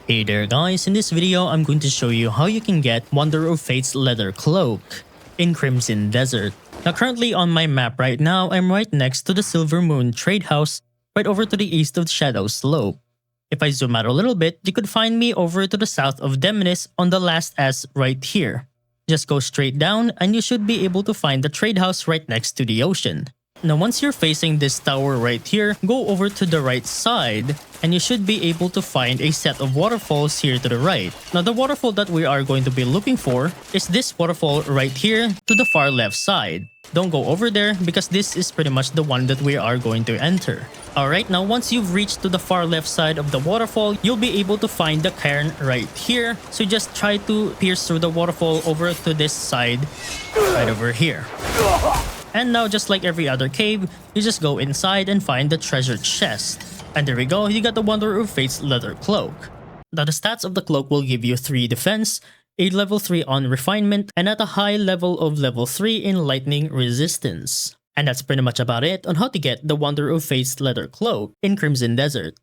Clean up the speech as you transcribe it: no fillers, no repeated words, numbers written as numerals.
Hey there guys, in this video I'm going to show you how you can get Wanderer of Fate's leather cloak in Crimson Desert. Now currently on my map right now, I'm right next to the Silver Moon Trade House, right over to the east of Shadow Slope. If I zoom out a little bit, you could find me over to the south of Demonis on the last S right here. Just go straight down and you should be able to find the trade house right next to the ocean. Now once you're facing this tower right here, go over to the right side and you should be able to find a set of waterfalls here to the right. Now the waterfall that we are going to be looking for is this waterfall right here to the far left side. Don't go over there because this is pretty much the one that we are going to enter. Alright, now once you've reached to the far left side of the waterfall, you'll be able to find the cairn right here. So just try to pierce through the waterfall over to this side right over here. And now just like every other cave, you just go inside and find the treasure chest. And there we go, you got the Wanderer of Fate's leather cloak. Now the stats of the cloak will give you 3 defense, a level 3 on refinement, and at a high level of level 3 in lightning resistance. And that's pretty much about it on how to get the Wanderer of Fate's leather cloak in Crimson Desert.